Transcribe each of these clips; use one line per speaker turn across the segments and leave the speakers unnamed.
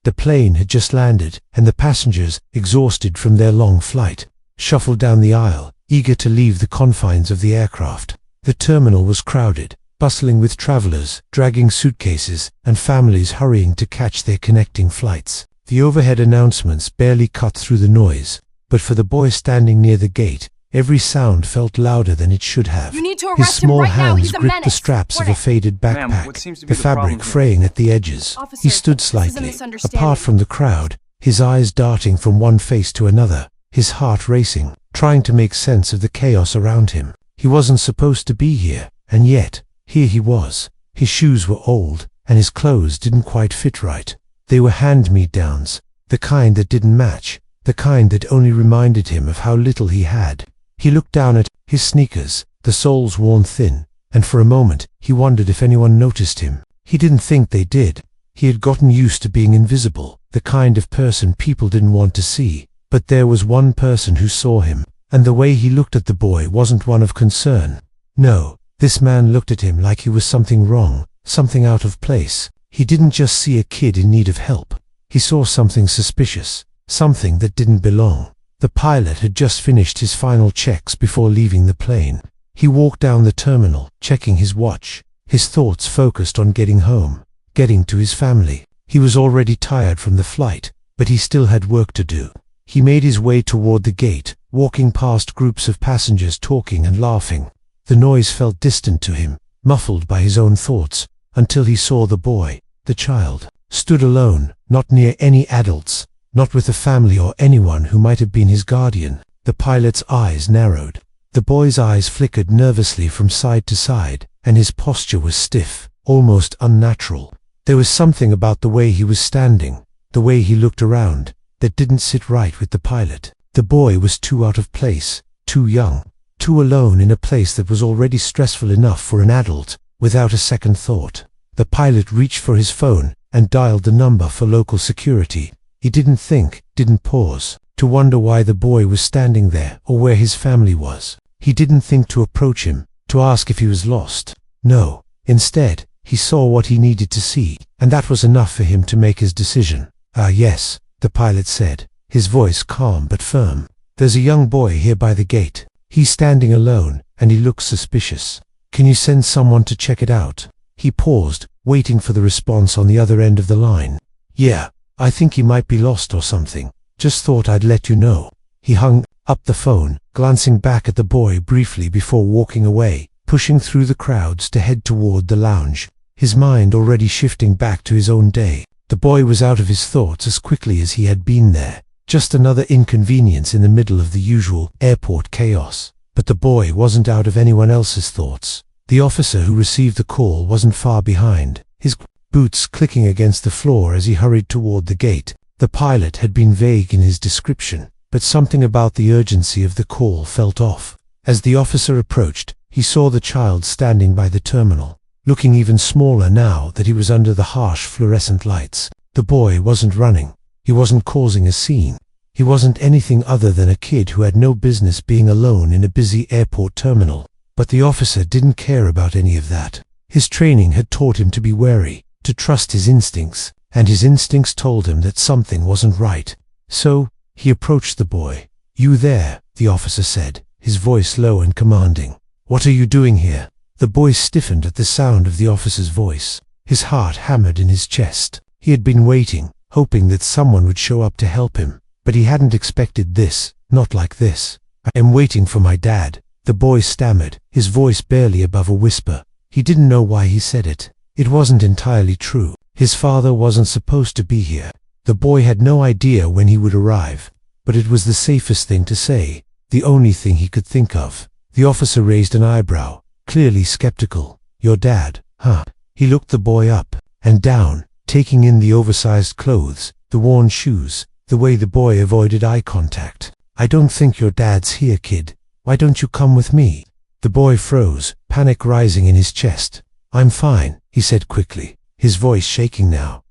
The plane had just landed, and the passengers, exhausted from their long flight, shuffled down the aisle, eager to leave the confines of the aircraft. The terminal was crowded, bustling with travelers, dragging suitcases, and families hurrying to catch their connecting flights. The overhead announcements barely cut through the noise, but for the boy standing near the gate, every sound felt louder than it should have.
You need to arrest
His small
him right now.
hands
He's a
gripped the
menace.
straps of a faded
Ma'am,
backpack,
what seems to be
the
the problem
fabric
here?
fraying at the edges.
Officer,
He stood
this is a
slightly,
misunderstanding.
apart from the crowd, his eyes darting from one face to another, his heart racing, trying to make sense of the chaos around him. He wasn't supposed to be here, and yet, here he was. His shoes were old, and his clothes didn't quite fit right. They were hand-me-downs, the kind that didn't match, the kind that only reminded him of how little he had. He looked down at his sneakers, the soles worn thin, and for a moment he wondered if anyone noticed him. He didn't think they did. He had gotten used to being invisible, the kind of person people didn't want to see. But there was one person who saw him, and the way he looked at the boy wasn't one of concern. No, this man looked at him like he was something wrong, something out of place. He didn't just see a kid in need of help. He saw something suspicious, something that didn't belong. The pilot had just finished his final checks before leaving the plane. He walked down the terminal, checking his watch, his thoughts focused on getting home, getting to his family. He was already tired from the flight, but he still had work to do. He made his way toward the gate, walking past groups of passengers talking and laughing. The noise felt distant to him, muffled by his own thoughts, until he saw the boy, the child, stood alone, not near any adults, not with a family or anyone who might have been his guardian. The pilot's eyes narrowed. The boy's eyes flickered nervously from side to side, and his posture was stiff, almost unnatural. There was something about the way he was standing, the way he looked around, that didn't sit right with the pilot. The boy was too out of place, too young, too alone in a place that was already stressful enough for an adult, without a second thought. The pilot reached for his phone and dialed the number for local security. He didn't think, didn't pause, to wonder why the boy was standing there or where his family was. He didn't think to approach him, to ask if he was lost. No, instead, he saw what he needed to see, and that was enough for him to make his decision. Yes, the pilot said, his voice calm but firm. There's a young boy here by the gate. He's standing alone, and he looks suspicious. Can you send someone to check it out? He paused, waiting for the response on the other end of the line. Yeah, I think he might be lost or something. Just thought I'd let you know. He hung up the phone, glancing back at the boy briefly before walking away, pushing through the crowds to head toward the lounge, his mind already shifting back to his own day. The boy was out of his thoughts as quickly as he had been there. Just another inconvenience in the middle of the usual airport chaos. But the boy wasn't out of anyone else's thoughts. The officer who received the call wasn't far behind, his boots clicking against the floor as he hurried toward the gate. The pilot had been vague in his description, but something about the urgency of the call felt off. As the officer approached, he saw the child standing by the terminal, looking even smaller now that he was under the harsh fluorescent lights. The boy wasn't running. He wasn't causing a scene. He wasn't anything other than a kid who had no business being alone in a busy airport terminal. But the officer didn't care about any of that. His training had taught him to be wary, to trust his instincts, and his instincts told him that something wasn't right. So, he approached the boy. You there, the officer said, his voice low and commanding. What are you doing here? The boy stiffened at the sound of the officer's voice. His heart hammered in his chest. He had been waiting, hoping that someone would show up to help him. But he hadn't expected this, not like this. I am waiting for my dad, the boy stammered, his voice barely above a whisper. He didn't know why he said it. It wasn't entirely true. His father wasn't supposed to be here. The boy had no idea when he would arrive. But it was the safest thing to say, the only thing he could think of. The officer raised an eyebrow, clearly skeptical. Your dad, huh? He looked the boy up and down, taking in the oversized clothes, the worn shoes, the way the boy avoided eye contact. I don't think your dad's here, kid. Why don't you come with me? The boy froze, panic rising in his chest. I'm fine, he said quickly, his voice shaking now.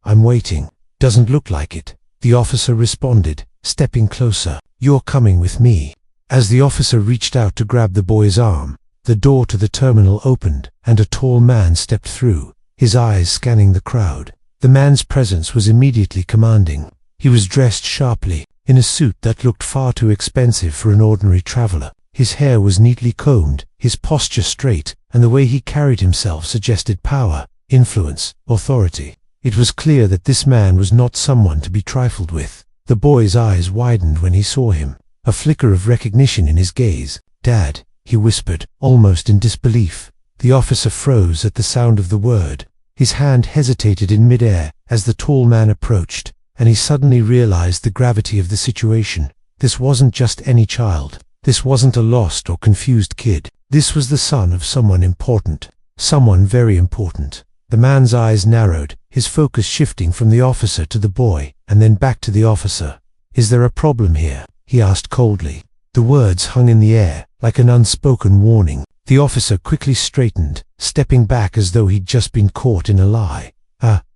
I'm waiting. Doesn't look like it. The officer responded, stepping closer. You're coming with me. As the officer reached out to grab the boy's arm, the door to the terminal opened, and a tall man stepped through, his eyes scanning the crowd. The man's presence was immediately commanding. He was dressed sharply, in a suit that looked far too expensive for an ordinary traveler. His hair was neatly combed, his posture straight, and the way he carried himself suggested power, influence, authority. It was clear that this man was not someone to be trifled with. The boy's eyes widened when he saw him, a flicker of recognition in his gaze. "Dad," he whispered, almost in disbelief. The officer froze at the sound of the word. His hand hesitated in midair as the tall man approached, and he suddenly realized the gravity of the situation. This wasn't just any child. This wasn't a lost or confused kid. This was the son of someone important. Someone very important. The man's eyes narrowed, his focus shifting from the officer to the boy, and then back to the officer. "Is there a problem here?" he asked coldly. The words hung in the air, like an unspoken warning. The officer quickly straightened, stepping back as though he'd just been caught in a lie.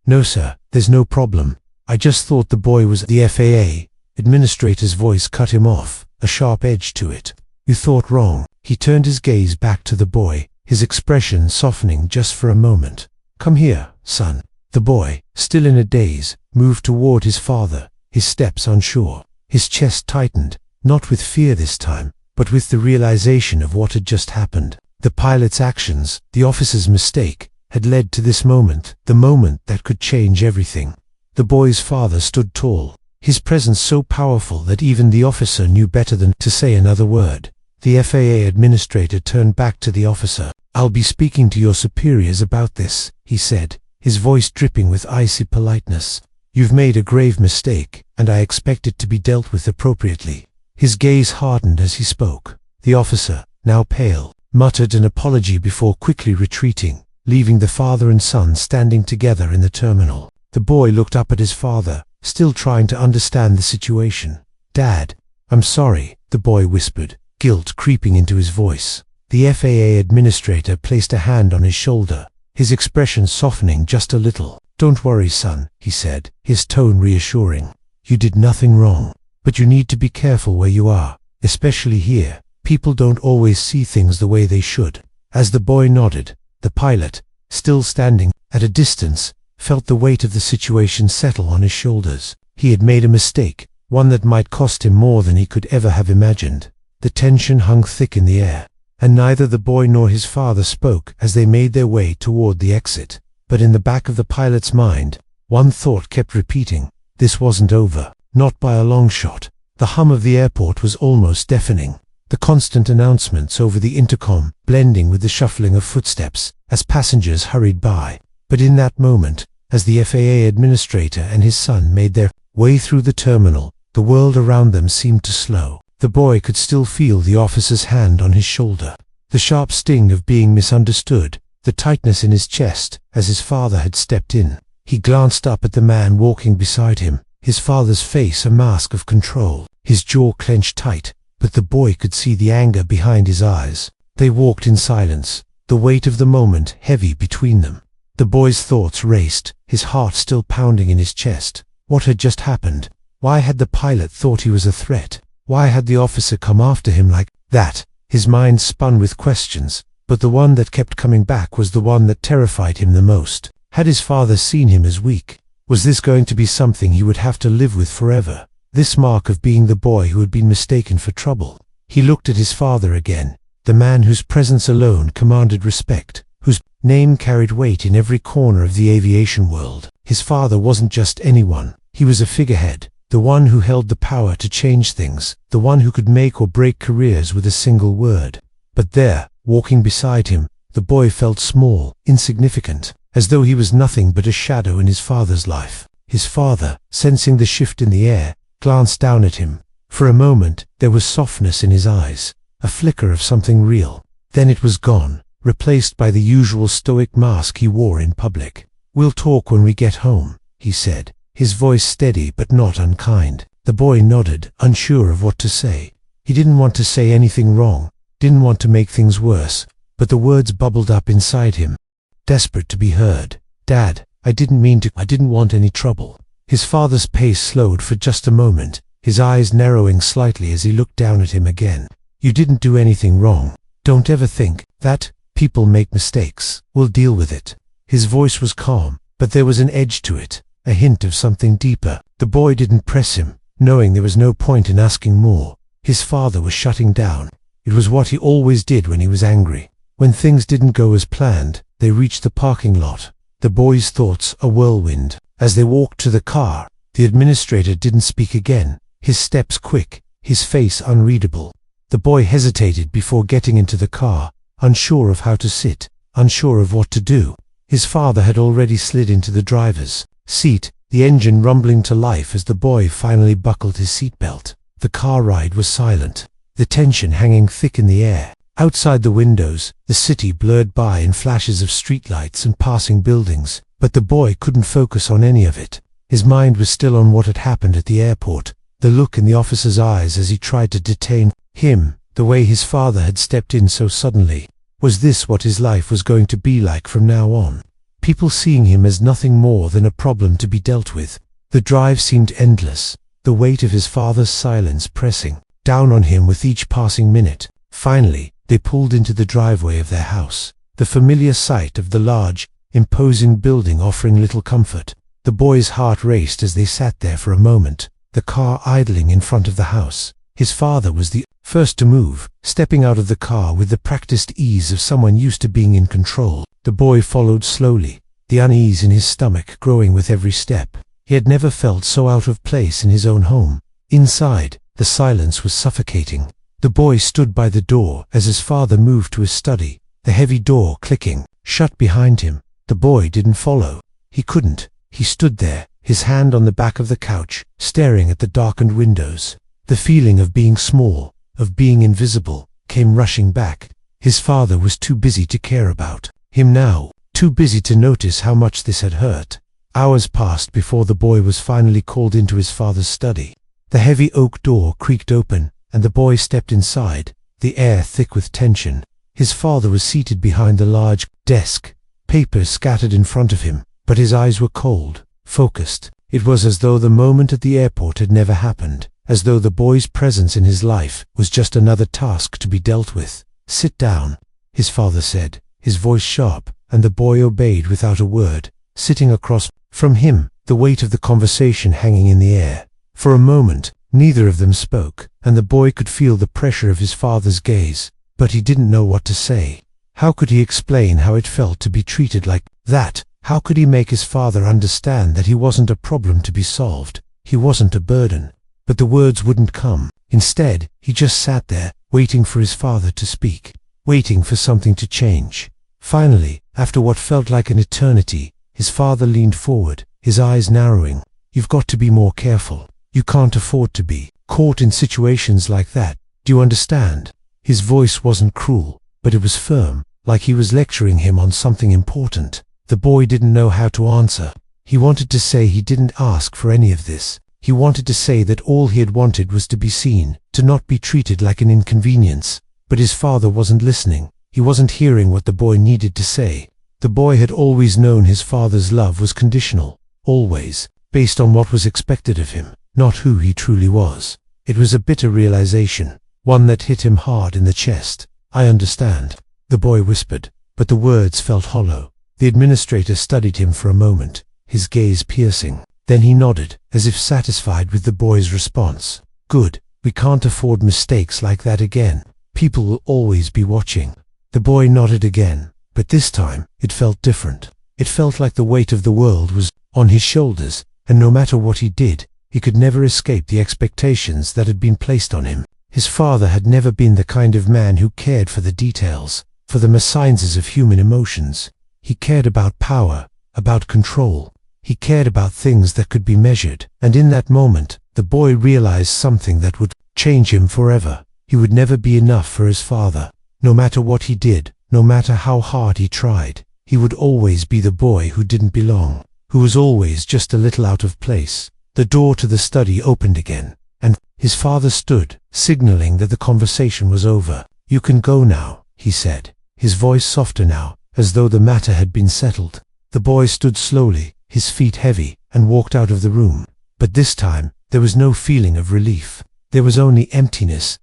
No sir, there's no problem. I just thought the boy was..." The FAA administrator's voice cut him off, a sharp edge to it. "You thought wrong." He turned his gaze back to the boy, his expression softening just for a moment. "Come here, son." The boy, still in a daze, moved toward his father, his steps unsure. His chest tightened, not with fear this time, but with the realization of what had just happened. The pilot's actions, the officer's mistake, had led to this moment, the moment that could change everything. The boy's father stood tall, his presence so powerful that even the officer knew better than to say another word. The FAA administrator turned back to the officer. "I'll be speaking to your superiors about this," he said, his voice dripping with icy politeness. "You've made a grave mistake, and I expect it to be dealt with appropriately." His gaze hardened as he spoke. The officer, now pale, muttered an apology before quickly retreating, leaving the father and son standing together in the terminal. The boy looked up at his father, still trying to understand the situation. "Dad, I'm sorry," the boy whispered, guilt creeping into his voice. The FAA administrator placed a hand on his shoulder, his expression softening just a little. "Don't worry, son," he said, his tone reassuring. "You did nothing wrong. But you need to be careful where you are, especially here. People don't always see things the way they should." As the boy nodded, the pilot, still standing at a distance, felt the weight of the situation settle on his shoulders. He had made a mistake, one that might cost him more than he could ever have imagined. The tension hung thick in the air, and neither the boy nor his father spoke as they made their way toward the exit. But in the back of the pilot's mind, one thought kept repeating: this wasn't over. Not by a long shot. The hum of the airport was almost deafening, the constant announcements over the intercom blending with the shuffling of footsteps as passengers hurried by. But in that moment, as the FAA administrator and his son made their way through the terminal, the world around them seemed to slow. The boy could still feel the officer's hand on his shoulder, the sharp sting of being misunderstood, the tightness in his chest as his father had stepped in. He glanced up at the man walking beside him, his father's face a mask of control, his jaw clenched tight, but the boy could see the anger behind his eyes. They walked in silence, the weight of the moment heavy between them. The boy's thoughts raced, his heart still pounding in his chest. What had just happened? Why had the pilot thought he was a threat? Why had the officer come after him like that? His mind spun with questions, but the one that kept coming back was the one that terrified him the most. Had his father seen him as weak? Was this going to be something he would have to live with forever? This mark of being the boy who had been mistaken for trouble. He looked at his father again, the man whose presence alone commanded respect, whose name carried weight in every corner of the aviation world. His father wasn't just anyone. He was a figurehead, the one who held the power to change things, the one who could make or break careers with a single word. But there, walking beside him, the boy felt small, insignificant, as though he was nothing but a shadow in his father's life. His father, sensing the shift in the air, glanced down at him. For a moment, there was softness in his eyes, a flicker of something real. Then it was gone, replaced by the usual stoic mask he wore in public. "We'll talk when we get home," he said, his voice steady but not unkind. The boy nodded, unsure of what to say. He didn't want to say anything wrong, didn't want to make things worse, but the words bubbled up inside him, desperate to be heard. "Dad, I didn't want any trouble." His father's pace slowed for just a moment, his eyes narrowing slightly as he looked down at him again. "You didn't do anything wrong. Don't ever think that. People make mistakes. We'll deal with it." His voice was calm, but there was an edge to it, a hint of something deeper. The boy didn't press him, knowing there was no point in asking more. His father was shutting down. It was what he always did when he was angry. When things didn't go as planned, they reached the parking lot. The boy's thoughts a whirlwind. As they walked to the car, the administrator didn't speak again, his steps quick, his face unreadable. The boy hesitated before getting into the car, unsure of how to sit, unsure of what to do. His father had already slid into the driver's seat, the engine rumbling to life as the boy finally buckled his seatbelt. The car ride was silent, the tension hanging thick in the air. Outside the windows, the city blurred by in flashes of streetlights and passing buildings, but the boy couldn't focus on any of it. His mind was still on what had happened at the airport, the look in the officer's eyes as he tried to detain him, the way his father had stepped in so suddenly. Was this what his life was going to be like from now on? People seeing him as nothing more than a problem to be dealt with. The drive seemed endless, the weight of his father's silence pressing down on him with each passing minute. Finally, they pulled into the driveway of their house, the familiar sight of the large, imposing building offering little comfort. The boy's heart raced as they sat there for a moment, the car idling in front of the house. His father was the first to move, stepping out of the car with the practiced ease of someone used to being in control. The boy followed slowly, the unease in his stomach growing with every step. He had never felt so out of place in his own home. Inside, the silence was suffocating. The boy stood by the door as his father moved to his study, the heavy door clicking shut behind him. The boy didn't follow. He couldn't. He stood there, his hand on the back of the couch, staring at the darkened windows. The feeling of being small, of being invisible, came rushing back. His father was too busy to care about him now, too busy to notice how much this had hurt. Hours passed before the boy was finally called into his father's study. The heavy oak door creaked open, and the boy stepped inside, the air thick with tension. His father was seated behind the large desk, papers scattered in front of him, but his eyes were cold, focused. It was as though the moment at the airport had never happened, as though the boy's presence in his life was just another task to be dealt with. "Sit down," his father said, his voice sharp, and the boy obeyed without a word, sitting across from him, the weight of the conversation hanging in the air. For a moment, neither of them spoke, and the boy could feel the pressure of his father's gaze, but he didn't know what to say. How could he explain how it felt to be treated like that? How could he make his father understand that he wasn't a problem to be solved? He wasn't a burden. But the words wouldn't come. Instead, he just sat there, waiting for his father to speak, waiting for something to change. Finally, after what felt like an eternity, his father leaned forward, his eyes narrowing. "You've got to be more careful. You can't afford to be caught in situations like that. Do you understand?" His voice wasn't cruel, but it was firm, like he was lecturing him on something important. The boy didn't know how to answer. He wanted to say he didn't ask for any of this. He wanted to say that all he had wanted was to be seen, to not be treated like an inconvenience. But his father wasn't listening. He wasn't hearing what the boy needed to say. The boy had always known his father's love was conditional, always, based on what was expected of him, not who he truly was. It was a bitter realization, one that hit him hard in the chest. "I understand," the boy whispered, but the words felt hollow. The administrator studied him for a moment, his gaze piercing. Then he nodded, as if satisfied with the boy's response. "Good. We can't afford mistakes like that again. People will always be watching." The boy nodded again, but this time, it felt different. It felt like the weight of the world was on his shoulders, and no matter what he did, he could never escape the expectations that had been placed on him. His father had never been the kind of man who cared for the details, for the sciences of human emotions. He cared about power, about control. He cared about things that could be measured, and in that moment, the boy realized something that would change him forever. He would never be enough for his father. No matter what he did, no matter how hard he tried, he would always be the boy who didn't belong, who was always just a little out of place. The door to the study opened again, and his father stood, signaling that the conversation was over. "You can go now," he said, his voice softer now, as though the matter had been settled. The boy stood slowly, his feet heavy, and walked out of the room. But this time, there was no feeling of relief. There was only emptiness.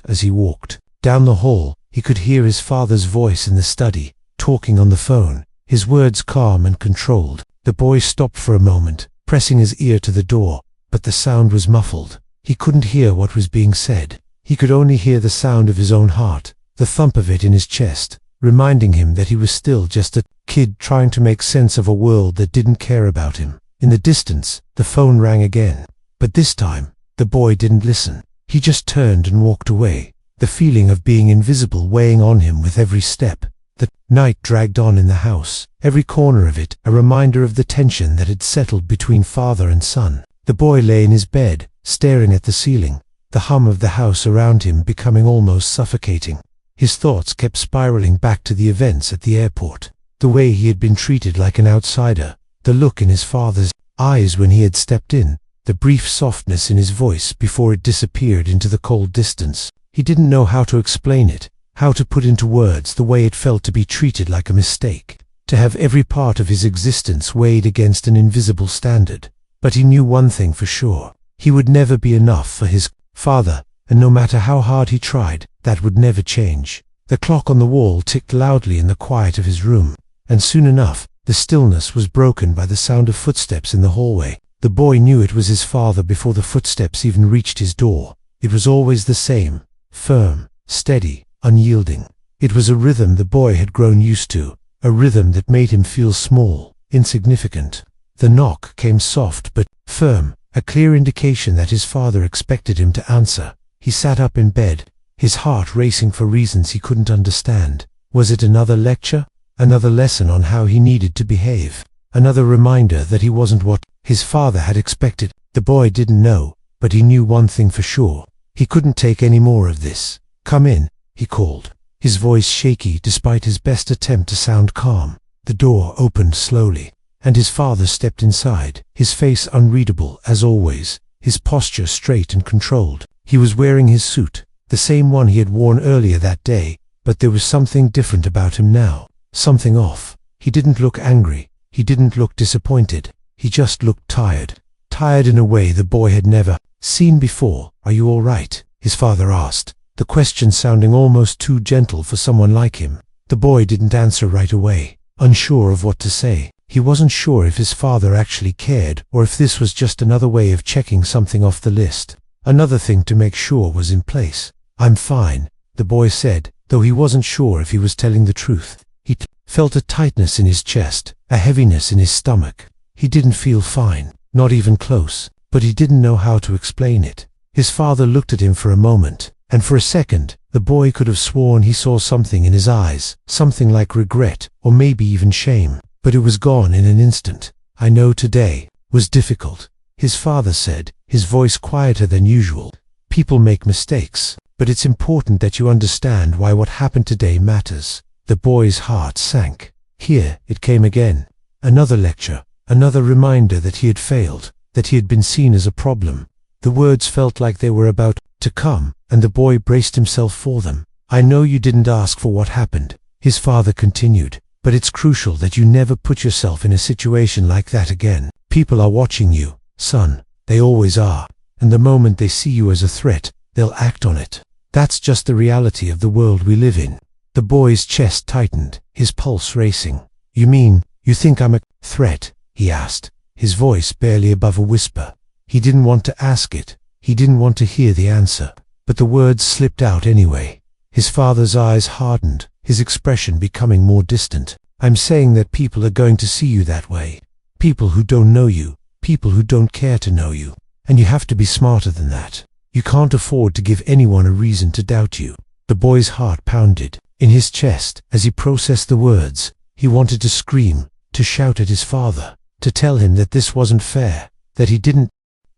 As he walked down the hall, he could hear his father's voice in the study, talking on the phone, his words calm and controlled. The boy stopped for a moment, pressing his ear to the door, but the sound was muffled. He couldn't hear what was being said. He could only hear the sound of his own heart, the thump of it in his chest, reminding him that he was still just a kid trying to make sense of a world that didn't care about him. In the distance, the phone rang again. But this time, the boy didn't listen. He just turned and walked away, the feeling of being invisible weighing on him with every step. The night dragged on in the house, every corner of it a reminder of the tension that had settled between father and son. The boy lay in his bed, staring at the ceiling, the hum of the house around him becoming almost suffocating. His thoughts kept spiraling back to the events at the airport, the way he had been treated like an outsider, the look in his father's eyes when he had stepped in, the brief softness in his voice before it disappeared into the cold distance. He didn't know how to explain it, how to put into words the way it felt to be treated like a mistake, to have every part of his existence weighed against an invisible standard. But he knew one thing for sure. He would never be enough for his father, and no matter how hard he tried, that would never change. The clock on the wall ticked loudly in the quiet of his room, and soon enough, the stillness was broken by the sound of footsteps in the hallway. The boy knew it was his father before the footsteps even reached his door. It was always the same, firm, steady, unyielding. It was a rhythm the boy had grown used to, a rhythm that made him feel small, insignificant. The knock came soft but firm, a clear indication that his father expected him to answer. He sat up in bed, his heart racing for reasons he couldn't understand. Was it another lecture? Another lesson on how he needed to behave? Another reminder that he wasn't what his father had expected? The boy didn't know, but he knew one thing for sure. He couldn't take any more of this. "Come in," he called, his voice shaky despite his best attempt to sound calm. The door opened slowly, and his father stepped inside, his face unreadable as always, his posture straight and controlled. He was wearing his suit, the same one he had worn earlier that day, but there was something different about him now, something off. He didn't look angry, he didn't look disappointed, he just looked tired. Tired in a way the boy had never seen before. "Are you all right?" his father asked, the question sounding almost too gentle for someone like him. The boy didn't answer right away, unsure of what to say. He wasn't sure if his father actually cared, or if this was just another way of checking something off the list. Another thing to make sure was in place. "I'm fine," the boy said, though he wasn't sure if he was telling the truth. He felt a tightness in his chest, a heaviness in his stomach. He didn't feel fine, not even close, but he didn't know how to explain it. His father looked at him for a moment, and for a second, the boy could have sworn he saw something in his eyes, something like regret, or maybe even shame. But it was gone in an instant. "I know today was difficult," his father said, his voice quieter than usual. "People make mistakes, but it's important that you understand why what happened today matters." The boy's heart sank. Here it came again. Another lecture, another reminder that he had failed, that he had been seen as a problem. The words felt like they were about to come, and the boy braced himself for them. "I know you didn't ask for what happened," his father continued, "but it's crucial that you never put yourself in a situation like that again. People are watching you, son. They always are. And the moment they see you as a threat, they'll act on it. That's just the reality of the world we live in." The boy's chest tightened, his pulse racing. "You mean, you think I'm a threat?" he asked, his voice barely above a whisper. He didn't want to ask it. He didn't want to hear the answer. But the words slipped out anyway. His father's eyes hardened, his expression becoming more distant. "I'm saying that people are going to see you that way. People who don't know you, people who don't care to know you. And you have to be smarter than that. You can't afford to give anyone a reason to doubt you." The boy's heart pounded in his chest as he processed the words. He wanted to scream, to shout at his father, to tell him that this wasn't fair, that he didn't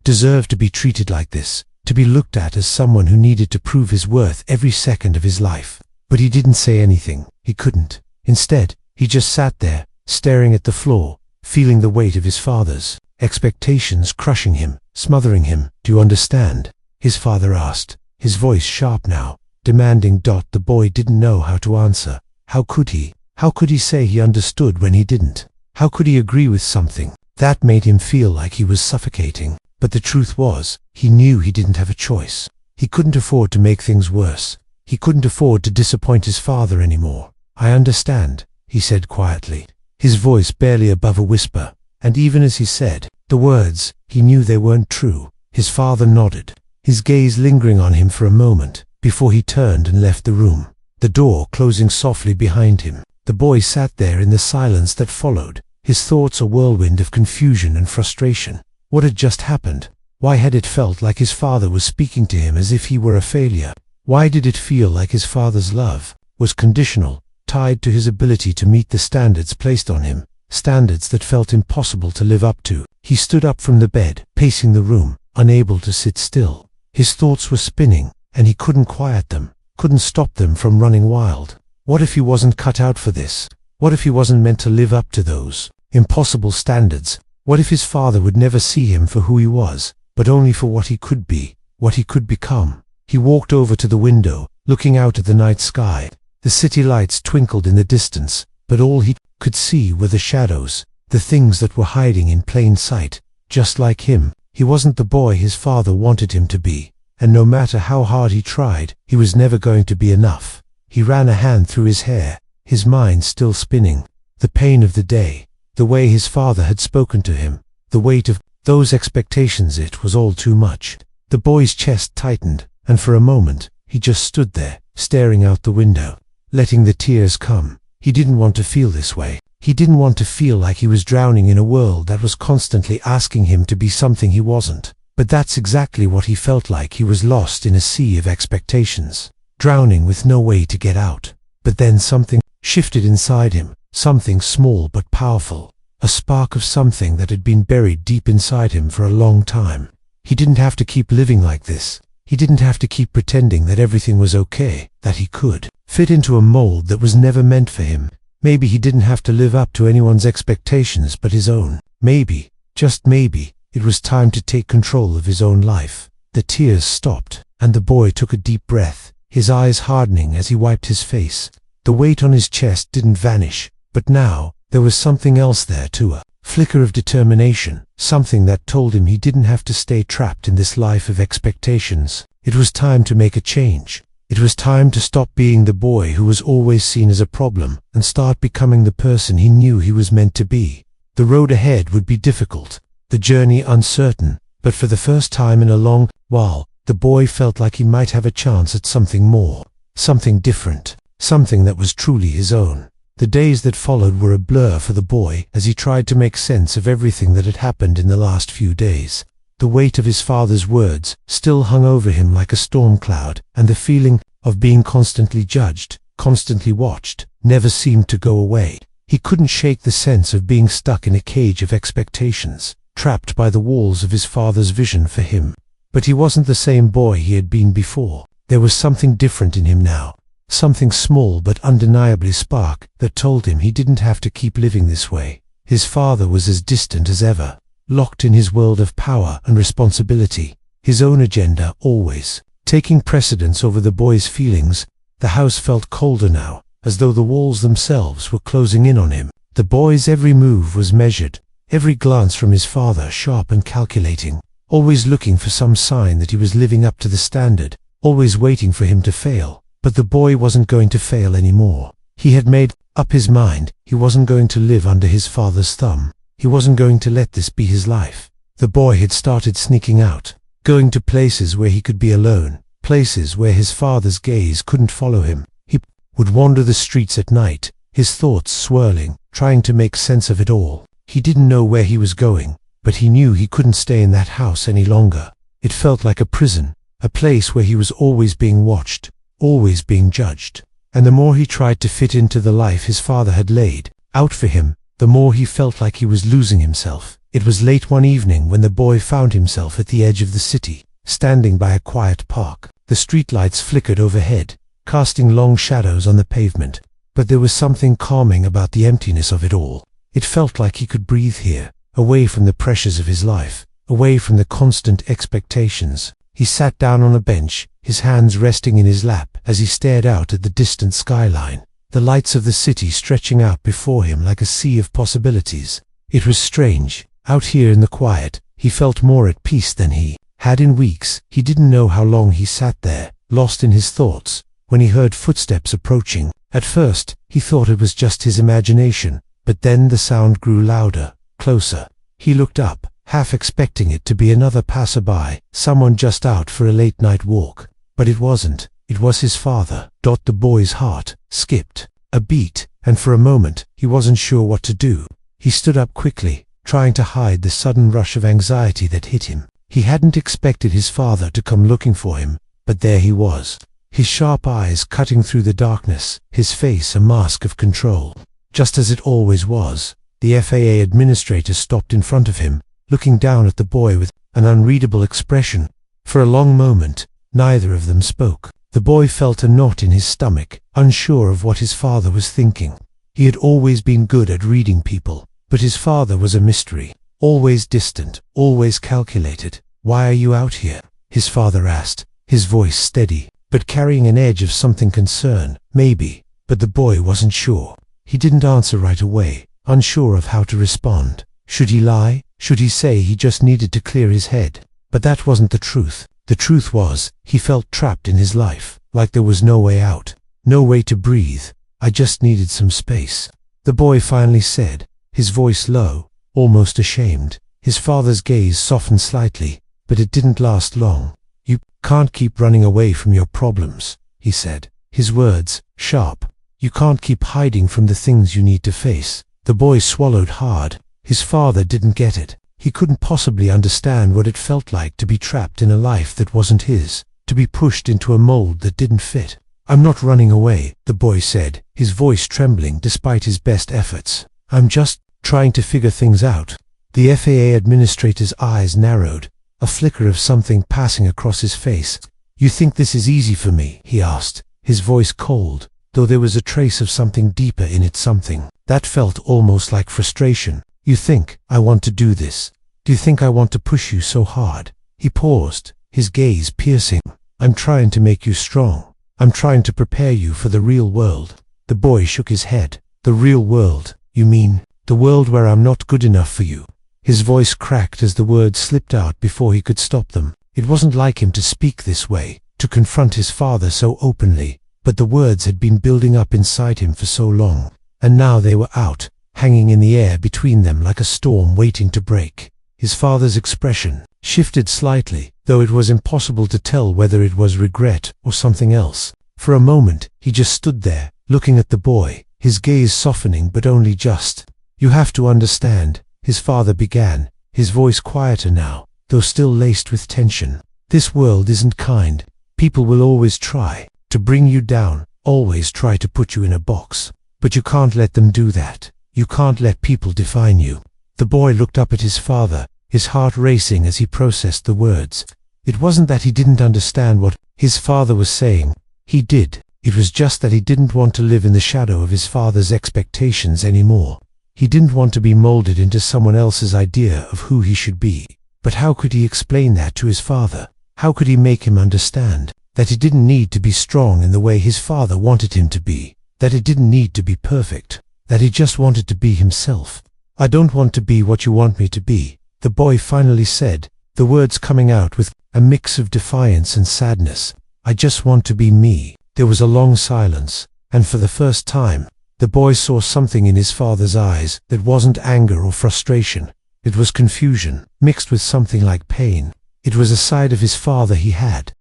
deserve to be treated like this, to be looked at as someone who needed to prove his worth every second of his life. But he didn't say anything. He couldn't. Instead, he just sat there, staring at the floor, feeling the weight of his father's expectations crushing him, smothering him. "Do you understand?" his father asked, his voice sharp now, demanding. The boy didn't know how to answer. How could he? How could he say he understood when he didn't? How could he agree with something that made him feel like he was suffocating? But the truth was, he knew he didn't have a choice. He couldn't afford to make things worse. He couldn't afford to disappoint his father anymore. "I understand," he said quietly, his voice barely above a whisper. and even as he said the words, he knew they weren't true. His father nodded, his gaze lingering on him for a moment, before he turned and left the room, the door closing softly behind him. The boy sat there in the silence that followed, his thoughts a whirlwind of confusion and frustration. What had just happened? Why had it felt like his father was speaking to him as if he were a failure? Why did it feel like his father's love was conditional, tied to his ability to meet the standards placed on him, standards that felt impossible to live up to? He stood up from the bed, pacing the room, unable to sit still. His thoughts were spinning, and he couldn't quiet them, couldn't stop them from running wild. What if he wasn't cut out for this? What if he wasn't meant to live up to those impossible standards? What if his father would never see him for who he was, but only for what he could be, what he could become? He walked over to the window, looking out at the night sky. The city lights twinkled in the distance, but all he could see were the shadows, the things that were hiding in plain sight. Just like him, he wasn't the boy his father wanted him to be, and no matter how hard he tried, he was never going to be enough. He ran a hand through his hair, his mind still spinning. The pain of the day, the way his father had spoken to him, the weight of those expectations, it was all too much. The boy's chest tightened, and for a moment, he just stood there, staring out the window, letting the tears come. He didn't want to feel this way. He didn't want to feel like he was drowning in a world that was constantly asking him to be something he wasn't. But that's exactly what he felt like. He was lost in a sea of expectations, drowning with no way to get out. But then something shifted inside him, something small but powerful, a spark of something that had been buried deep inside him for a long time. He didn't have to keep living like this. He didn't have to keep pretending that everything was okay, that he could fit into a mold that was never meant for him. Maybe he didn't have to live up to anyone's expectations but his own. Maybe, just maybe, it was time to take control of his own life. The tears stopped, and the boy took a deep breath, his eyes hardening as he wiped his face. The weight on his chest didn't vanish, but now, there was something else there too, a flicker of determination, something that told him he didn't have to stay trapped in this life of expectations. It was time to make a change. It was time to stop being the boy who was always seen as a problem and start becoming the person he knew he was meant to be. The road ahead would be difficult, the journey uncertain, but for the first time in a long while, the boy felt like he might have a chance at something more, something different, something that was truly his own. The days that followed were a blur for the boy as he tried to make sense of everything that had happened in the last few days. The weight of his father's words still hung over him like a storm cloud, and the feeling of being constantly judged, constantly watched, never seemed to go away. He couldn't shake the sense of being stuck in a cage of expectations, trapped by the walls of his father's vision for him. But he wasn't the same boy he had been before. There was something different in him now. Something small but undeniably spark that told him he didn't have to keep living this way. His father was as distant as ever, locked in his world of power and responsibility, his own agenda always taking precedence over the boy's feelings. The house felt colder now, as though the walls themselves were closing in on him. The boy's every move was measured, every glance from his father sharp and calculating, always looking for some sign that he was living up to the standard, always waiting for him to fail. But the boy wasn't going to fail anymore. He had made up his mind. He wasn't going to live under his father's thumb. He wasn't going to let this be his life. The boy had started sneaking out, going to places where he could be alone, places where his father's gaze couldn't follow him. He would wander the streets at night, his thoughts swirling, trying to make sense of it all. He didn't know where he was going, but he knew he couldn't stay in that house any longer. It felt like a prison, a place where he was always being watched, always being judged. And the more he tried to fit into the life his father had laid out for him, the more he felt like he was losing himself. It was late one evening when the boy found himself at the edge of the city, standing by a quiet park. The streetlights flickered overhead, casting long shadows on the pavement, but there was something calming about the emptiness of it all. It felt like he could breathe here, away from the pressures of his life, away from the constant expectations. He sat down on a bench, his hands resting in his lap as he stared out at the distant skyline, the lights of the city stretching out before him like a sea of possibilities. It was strange. Out here in the quiet, he felt more at peace than he had in weeks. He didn't know how long he sat there, lost in his thoughts, when he heard footsteps approaching. At first, he thought it was just his imagination, but then the sound grew louder, closer. He looked up, half expecting it to be another passerby, someone just out for a late-night walk. But it wasn't. It was his father. The boy's heart skipped a beat, and for a moment, he wasn't sure what to do. He stood up quickly, trying to hide the sudden rush of anxiety that hit him. He hadn't expected his father to come looking for him, but there he was. His sharp eyes cutting through the darkness, his face a mask of control. Just as it always was, the FAA administrator stopped in front of him, looking down at the boy with an unreadable expression. For a long moment, neither of them spoke. The boy felt a knot in his stomach, unsure of what his father was thinking. He had always been good at reading people, but his father was a mystery. Always distant, always calculated. "Why are you out here?" his father asked, his voice steady, but carrying an edge of something concern. Maybe, but the boy wasn't sure. He didn't answer right away, unsure of how to respond. Should he lie? Should he say he just needed to clear his head? But that wasn't the truth. The truth was, he felt trapped in his life, like there was no way out, no way to breathe. "I just needed some space," the boy finally said, his voice low, almost ashamed. His father's gaze softened slightly, but it didn't last long. "You can't keep running away from your problems," he said, his words sharp. "You can't keep hiding from the things you need to face." The boy swallowed hard. His father didn't get it. He couldn't possibly understand what it felt like to be trapped in a life that wasn't his, to be pushed into a mold that didn't fit. "I'm not running away," the boy said, his voice trembling despite his best efforts. "I'm just trying to figure things out." The FAA administrator's eyes narrowed, a flicker of something passing across his face. "You think this is easy for me?" he asked, his voice cold, though there was a trace of something deeper in it, something that felt almost like frustration. "You think I want to do this? Do you think I want to push you so hard?" He paused, his gaze piercing. "I'm trying to make you strong. I'm trying to prepare you for the real world." The boy shook his head. "The real world? You mean the world where I'm not good enough for you?" His voice cracked as the words slipped out before he could stop them. It wasn't like him to speak this way, to confront his father so openly, but the words had been building up inside him for so long, and now they were out, hanging in the air between them like a storm waiting to break. His father's expression shifted slightly, though it was impossible to tell whether it was regret or something else. For a moment, he just stood there, looking at the boy, his gaze softening but only just. "You have to understand," his father began, his voice quieter now, though still laced with tension. "This world isn't kind. People will always try to bring you down, always try to put you in a box. But you can't let them do that. You can't let people define you." The boy looked up at his father, his heart racing as he processed the words. It wasn't that he didn't understand what his father was saying. He did. It was just that he didn't want to live in the shadow of his father's expectations anymore. He didn't want to be molded into someone else's idea of who he should be. But how could he explain that to his father? How could he make him understand that he didn't need to be strong in the way his father wanted him to be, that he didn't need to be perfect, that he just wanted to be himself? "I don't want to be what you want me to be," the boy finally said, the words coming out with a mix of defiance and sadness. "I just want to be me." There was a long silence, and for the first time, the boy saw something in his father's eyes that wasn't anger or frustration. It was confusion, mixed with something like pain. It was a side of his father he had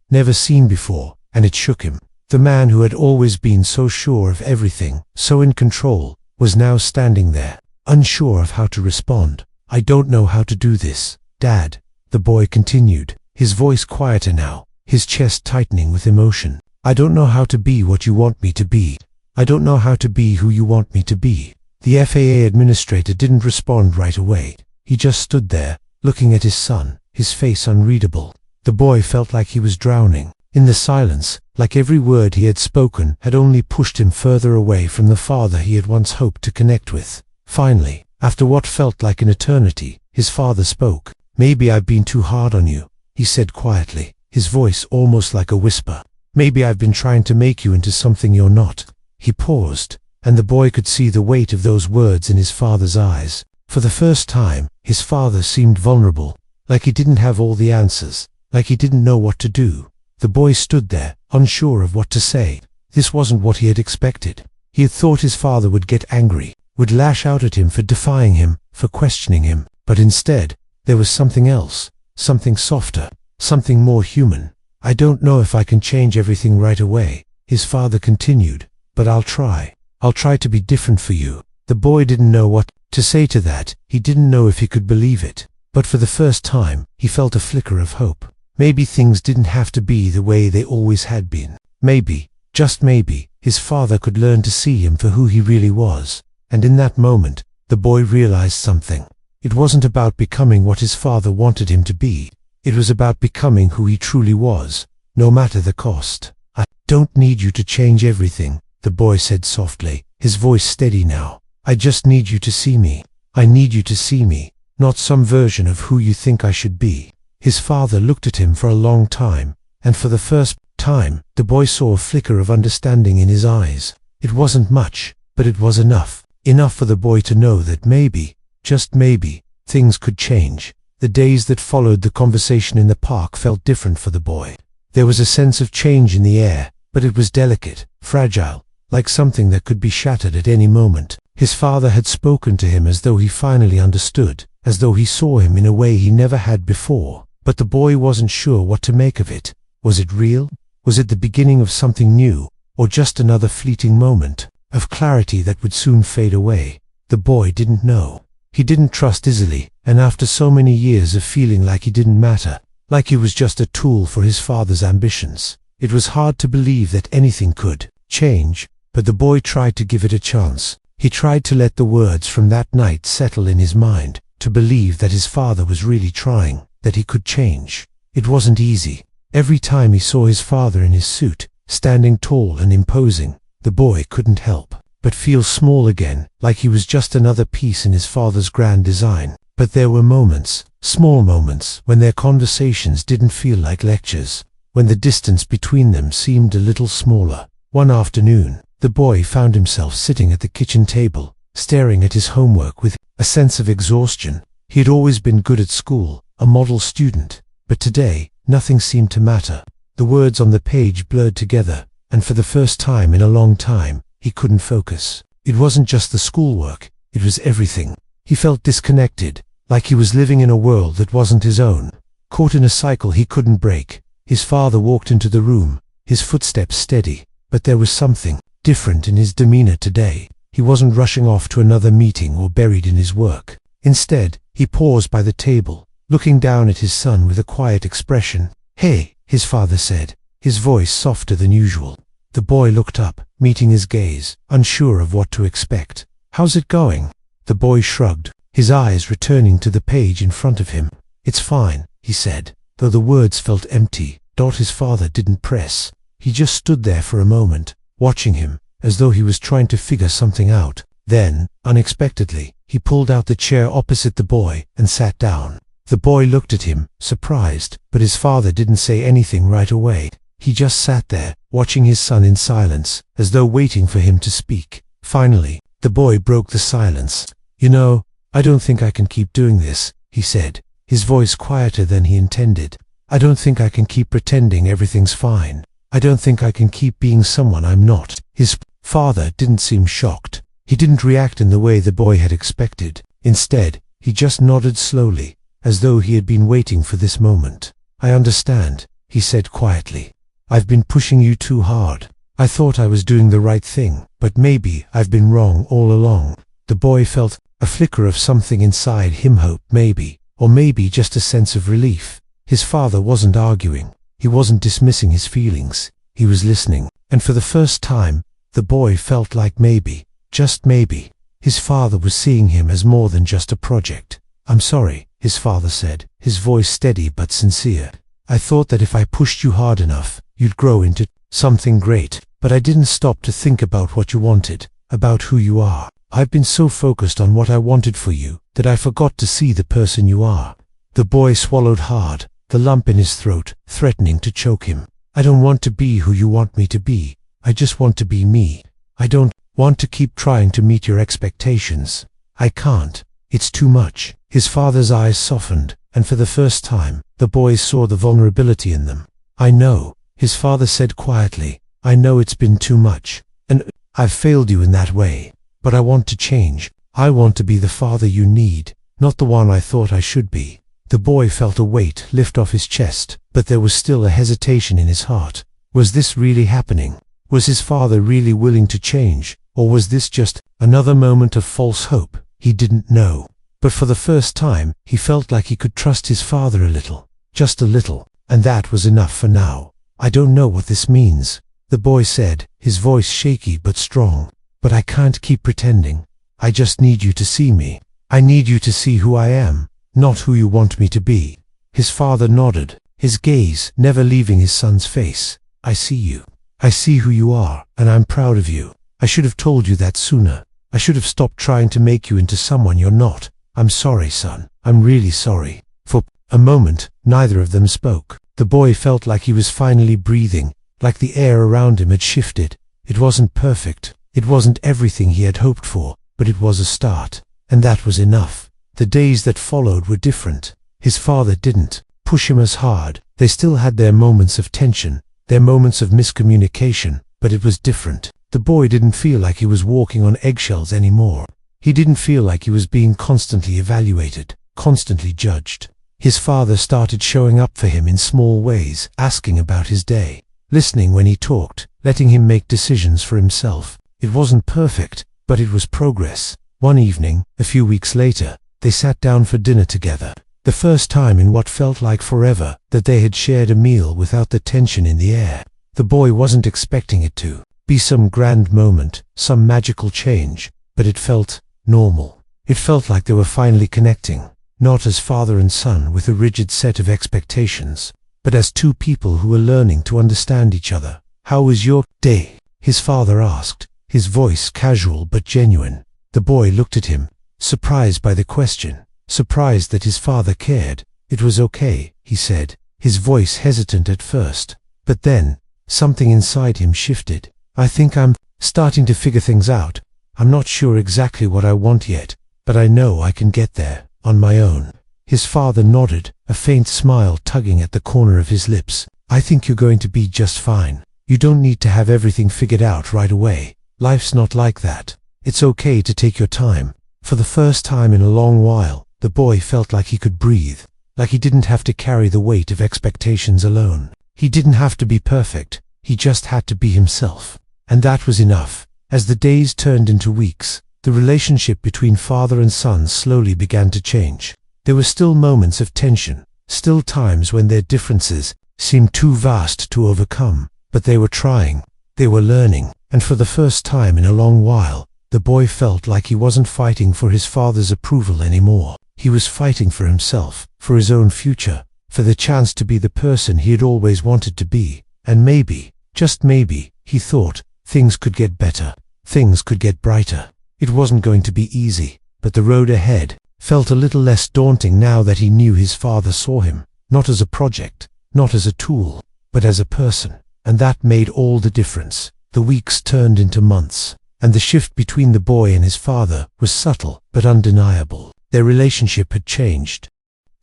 never seen before, and it shook him. The man who had always been so sure of everything, so in control, was now standing there, unsure of how to respond. "I don't know how to do this, Dad," the boy continued, his voice quieter now, his chest tightening with emotion. "I don't know how to be what you want me to be. I don't know how to be who you want me to be." The FAA administrator didn't respond right away. He just stood there, looking at his son, his face unreadable. The boy felt like he was drowning. In the silence, like every word he had spoken had only pushed him further away from the father he had once hoped to connect with. Finally, after what felt like an eternity, his father spoke. "Maybe I've been too hard on you," he said quietly, his voice almost like a whisper. "Maybe I've been trying to make you into something you're not." He paused, and the boy could see the weight of those words in his father's eyes. For the first time, his father seemed vulnerable, like he didn't have all the answers, like he didn't know what to do. The boy stood there, unsure of what to say. This wasn't what he had expected. He had thought his father would get angry, would lash out at him for defying him, for questioning him. But instead, there was something else, something softer, something more human. "I don't know if I can change everything right away," his father continued, "but I'll try. I'll try to be different for you." The boy didn't know what to say to that. He didn't know if he could believe it. But for the first time, he felt a flicker of hope. Maybe things didn't have to be the way they always had been. Maybe, just maybe, his father could learn to see him for who he really was. And in that moment, the boy realized something. It wasn't about becoming what his father wanted him to be. It was about becoming who he truly was, no matter the cost. "I don't need you to change everything," the boy said softly, his voice steady now. "I just need you to see me. I need you to see me, not some version of who you think I should be." His father looked at him for a long time, and for the first time, the boy saw a flicker of understanding in his eyes. It wasn't much, but it was enough. Enough for the boy to know that maybe, just maybe, things could change. The days that followed the conversation in the park felt different for the boy. There was a sense of change in the air, but it was delicate, fragile, like something that could be shattered at any moment. His father had spoken to him as though he finally understood, as though he saw him in a way he never had before. But the boy wasn't sure what to make of it. Was it real? Was it the beginning of something new, or just another fleeting moment of clarity that would soon fade away? The boy didn't know. He didn't trust easily, and after so many years of feeling like he didn't matter, like he was just a tool for his father's ambitions, it was hard to believe that anything could change. But the boy tried to give it a chance. He tried to let the words from that night settle in his mind, to believe that his father was really trying, that he could change. It wasn't easy. Every time he saw his father in his suit, standing tall and imposing, the boy couldn't help but feel small again, like he was just another piece in his father's grand design. But there were moments, small moments, when their conversations didn't feel like lectures, when the distance between them seemed a little smaller. One afternoon, the boy found himself sitting at the kitchen table, staring at his homework with a sense of exhaustion. He had always been good at school, a model student, but today, nothing seemed to matter. The words on the page blurred together, and for the first time in a long time, he couldn't focus. It wasn't just the schoolwork, it was everything. He felt disconnected, like he was living in a world that wasn't his own, caught in a cycle he couldn't break. His father walked into the room, his footsteps steady, but there was something different in his demeanor today. He wasn't rushing off to another meeting or buried in his work. Instead, he paused by the table, looking down at his son with a quiet expression. "Hey," his father said, his voice softer than usual. The boy looked up, meeting his gaze, unsure of what to expect. "How's it going?" The boy shrugged, his eyes returning to the page in front of him. "It's fine," he said, though the words felt empty. His father didn't press. He just stood there for a moment, watching him, as though he was trying to figure something out. Then, unexpectedly, he pulled out the chair opposite the boy and sat down. The boy looked at him, surprised, but his father didn't say anything right away. He just sat there, watching his son in silence, as though waiting for him to speak. Finally, the boy broke the silence. "You know, I don't think I can keep doing this," he said, his voice quieter than he intended. "I don't think I can keep pretending everything's fine. I don't think I can keep being someone I'm not." His father didn't seem shocked. He didn't react in the way the boy had expected. Instead, he just nodded slowly, as though he had been waiting for this moment. "I understand," he said quietly. "I've been pushing you too hard. I thought I was doing the right thing, but maybe I've been wrong all along." The boy felt a flicker of something inside him, hope maybe, or maybe just a sense of relief. His father wasn't arguing. He wasn't dismissing his feelings. He was listening, and for the first time, the boy felt like maybe, just maybe, his father was seeing him as more than just a project. "I'm sorry," his father said, his voice steady but sincere. "I thought that if I pushed you hard enough, you'd grow into something great, but I didn't stop to think about what you wanted, about who you are. I've been so focused on what I wanted for you, that I forgot to see the person you are." The boy swallowed hard, the lump in his throat threatening to choke him. "I don't want to be who you want me to be. I just want to be me. I don't want to keep trying to meet your expectations. I can't. It's too much." His father's eyes softened, and for the first time, the boy saw the vulnerability in them. "I know," his father said quietly. "I know it's been too much, and I've failed you in that way. but I want to change. I want to be the father you need, not the one I thought I should be." The boy felt a weight lift off his chest, but there was still a hesitation in his heart. Was this really happening? Was his father really willing to change, or was this just another moment of false hope? He didn't know. But for the first time, he felt like he could trust his father a little. Just a little, and that was enough for now. "I don't know what this means," the boy said, his voice shaky but strong. "But I can't keep pretending. I just need you to see me. I need you to see who I am, not who you want me to be." His father nodded, his gaze never leaving his son's face. "I see you. I see who you are, and I'm proud of you. I should have told you that sooner. I should have stopped trying to make you into someone you're not. I'm sorry, son. I'm really sorry." For a moment, neither of them spoke. The boy felt like he was finally breathing, like the air around him had shifted. It wasn't perfect. It wasn't everything he had hoped for, but it was a start. And that was enough. The days that followed were different. His father didn't push him as hard. They still had their moments of tension, their moments of miscommunication, but it was different. The boy didn't feel like he was walking on eggshells anymore. He didn't feel like he was being constantly evaluated, constantly judged. His father started showing up for him in small ways, asking about his day, listening when he talked, letting him make decisions for himself. It wasn't perfect, but it was progress. One evening, a few weeks later, they sat down for dinner together. The first time in what felt like forever that they had shared a meal without the tension in the air. The boy wasn't expecting it to be some grand moment, some magical change, but it felt normal. It felt like they were finally connecting, not as father and son with a rigid set of expectations, but as two people who were learning to understand each other. "How was your day?" his father asked, his voice casual but genuine. The boy looked at him, surprised by the question, surprised that his father cared. "It was okay," he said, his voice hesitant at first. But then, something inside him shifted. "I think I'm starting to figure things out. I'm not sure exactly what I want yet, but I know I can get there, on my own." His father nodded, a faint smile tugging at the corner of his lips. "I think you're going to be just fine. You don't need to have everything figured out right away. Life's not like that. It's okay to take your time." For the first time in a long while, the boy felt like he could breathe, like he didn't have to carry the weight of expectations alone. He didn't have to be perfect, he just had to be himself. And that was enough. As the days turned into weeks, the relationship between father and son slowly began to change. There were still moments of tension, still times when their differences seemed too vast to overcome, but they were trying, they were learning, and for the first time in a long while, the boy felt like he wasn't fighting for his father's approval anymore. He was fighting for himself, for his own future, for the chance to be the person he had always wanted to be. And maybe, just maybe, he thought, things could get better, things could get brighter. It wasn't going to be easy, but the road ahead felt a little less daunting now that he knew his father saw him, not as a project, not as a tool, but as a person. And that made all the difference. The weeks turned into months, and the shift between the boy and his father was subtle but undeniable. Their relationship had changed,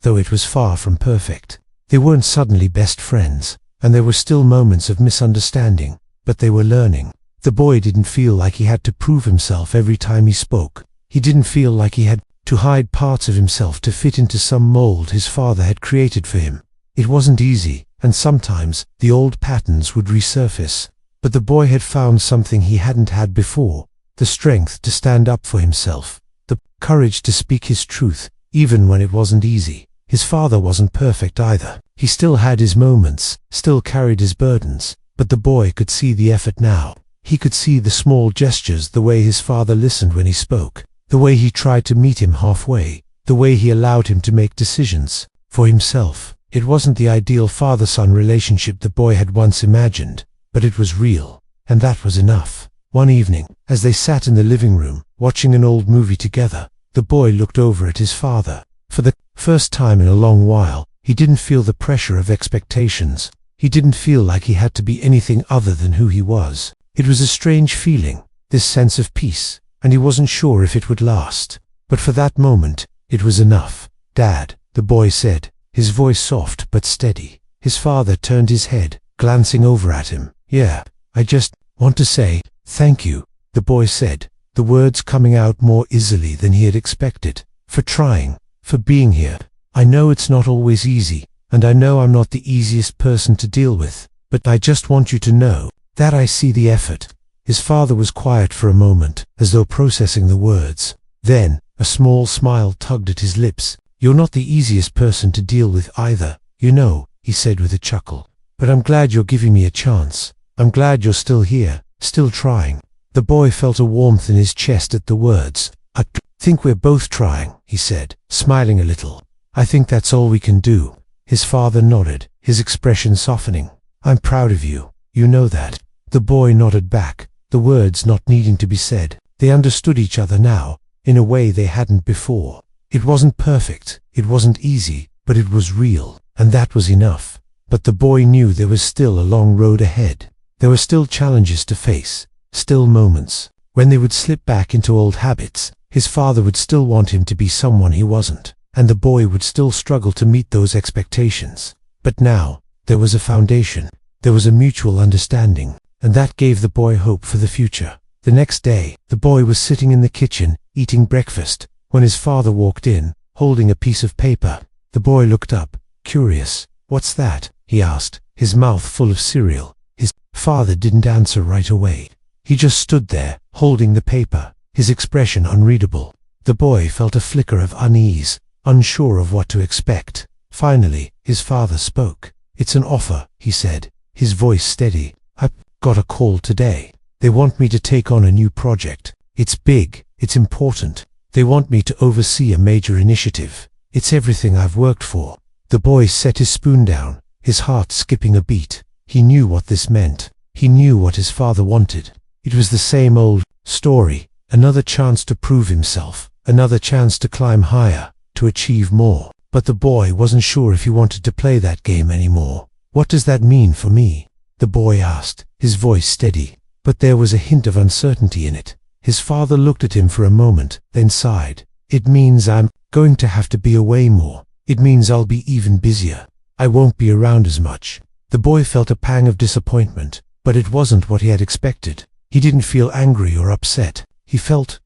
though it was far from perfect. They weren't suddenly best friends, and there were still moments of misunderstanding, but they were learning. The boy didn't feel like he had to prove himself every time he spoke. He didn't feel like he had to hide parts of himself to fit into some mold his father had created for him. It wasn't easy, and sometimes the old patterns would resurface. But the boy had found something he hadn't had before, the strength to stand up for himself, the courage to speak his truth, even when it wasn't easy. His father wasn't perfect either. He still had his moments, still carried his burdens, but the boy could see the effort now. He could see the small gestures, the way his father listened when he spoke, the way he tried to meet him halfway, the way he allowed him to make decisions for himself. It wasn't the ideal father-son relationship the boy had once imagined, but it was real, and that was enough. One evening, as they sat in the living room, watching an old movie together, the boy looked over at his father. For the first time in a long while, he didn't feel the pressure of expectations. He didn't feel like he had to be anything other than who he was. It was a strange feeling, this sense of peace, and he wasn't sure if it would last. But for that moment, it was enough. "Dad," the boy said, his voice soft but steady. His father turned his head, glancing over at him. "Yeah, I just want to say thank you," the boy said, the words coming out more easily than he had expected. For trying, for being here. I know it's not always easy, and I know I'm not the easiest person to deal with, but I just want you to know that I see the effort. His father was quiet for a moment, as though processing the words. Then, a small smile tugged at his lips. You're not the easiest person to deal with either, you know, he said with a chuckle. But I'm glad you're giving me a chance. I'm glad you're still here, still trying. The boy felt a warmth in his chest at the words. I think we're both trying, he said, smiling a little. I think that's all we can do. His father nodded, his expression softening. I'm proud of you, you know that. The boy nodded back, the words not needing to be said. They understood each other now, in a way they hadn't before. It wasn't perfect, it wasn't easy, but it was real, and that was enough. But the boy knew there was still a long road ahead. There were still challenges to face, still moments when they would slip back into old habits. His father would still want him to be someone he wasn't, and the boy would still struggle to meet those expectations. But now, there was a foundation, there was a mutual understanding, and that gave the boy hope for the future. The next day, the boy was sitting in the kitchen, eating breakfast, when his father walked in, holding a piece of paper. The boy looked up, curious. What's that? He asked, his mouth full of cereal. His father didn't answer right away. He just stood there, holding the paper, his expression unreadable. The boy felt a flicker of unease, unsure of what to expect. Finally, his father spoke. It's an offer, he said, his voice steady. I've got a call today. They want me to take on a new project. It's big, it's important. They want me to oversee a major initiative. It's everything I've worked for. The boy set his spoon down, his heart skipping a beat. He knew what this meant. He knew what his father wanted. It was the same old story, another chance to prove himself, another chance to climb higher, to achieve more. But the boy wasn't sure if he wanted to play that game anymore. What does that mean for me? The boy asked, his voice steady, but there was a hint of uncertainty in it. His father looked at him for a moment, then sighed. It means I'm going to have to be away more. It means I'll be even busier. I won't be around as much. The boy felt a pang of disappointment, but it wasn't what he had expected. He didn't feel angry or upset. He felt ...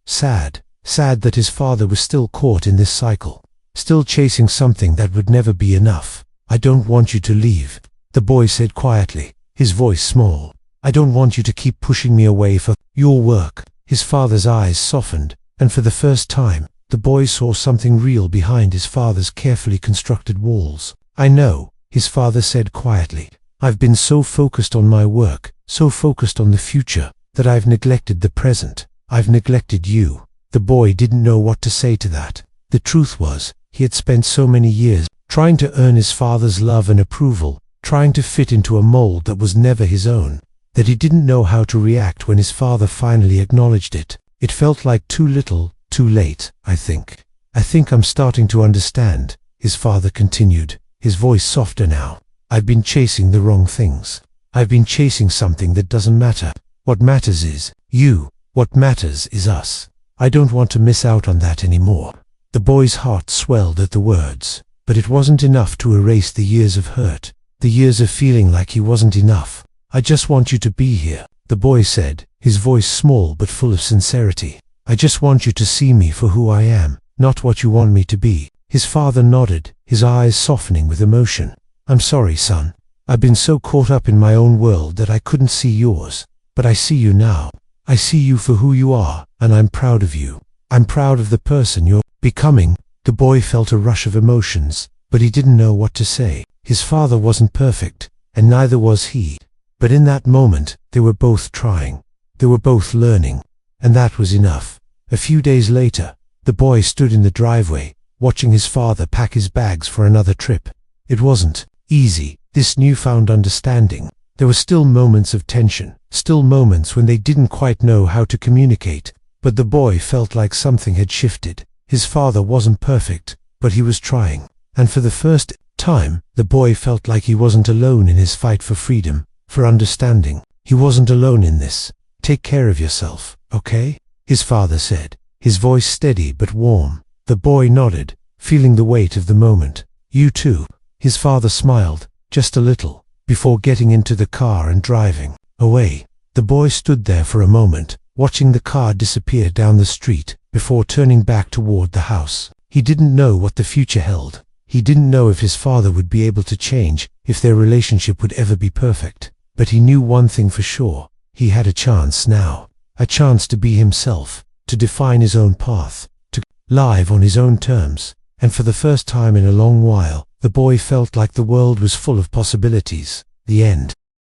sad. Sad that his father was still caught in this cycle, still chasing something that would never be enough. I don't want you to leave, the boy said quietly, his voice small. I don't want you to keep pushing me away for your work. His father's eyes softened, and for the first time, the boy saw something real behind his father's carefully constructed walls. I know, his father said quietly. I've been so focused on my work, so focused on the future, that I've neglected the present. I've neglected you. The boy didn't know what to say to that. The truth was, he had spent so many years trying to earn his father's love and approval, trying to fit into a mold that was never his own, that he didn't know how to react when his father finally acknowledged it. It felt like too little, too late, I think. I think I'm starting to understand, his father continued, his voice softer now. I've been chasing the wrong things. I've been chasing something that doesn't matter. What matters is you. What matters is us. I don't want to miss out on that anymore. The boy's heart swelled at the words, but it wasn't enough to erase the years of hurt, the years of feeling like he wasn't enough. I just want you to be here, the boy said, his voice small but full of sincerity. I just want you to see me for who I am, not what you want me to be. His father nodded, his eyes softening with emotion. I'm sorry, son. I've been so caught up in my own world that I couldn't see yours. But I see you now. I see you for who you are, and I'm proud of you. I'm proud of the person you're becoming. The boy felt a rush of emotions, but he didn't know what to say. His father wasn't perfect, and neither was he. But in that moment, they were both trying. They were both learning, and that was enough. A few days later, the boy stood in the driveway, watching his father pack his bags for another trip. It wasn't easy, this newfound understanding. There were still moments of tension, still moments when they didn't quite know how to communicate, but the boy felt like something had shifted. His father wasn't perfect, but he was trying. And for the first time, the boy felt like he wasn't alone in his fight for freedom, for understanding. He wasn't alone in this. Take care of yourself, okay? His father said, his voice steady but warm. The boy nodded, feeling the weight of the moment. You too. His father smiled, just a little, before getting into the car and driving away. The boy stood there for a moment, watching the car disappear down the street before turning back toward the house. He didn't know what the future held. He didn't know if his father would be able to change, if their relationship would ever be perfect. But he knew one thing for sure. He had a chance now. A chance to be himself, to define his own path, to live on his own terms. And for the first time in a long while, the boy felt like the world was full of possibilities. The end.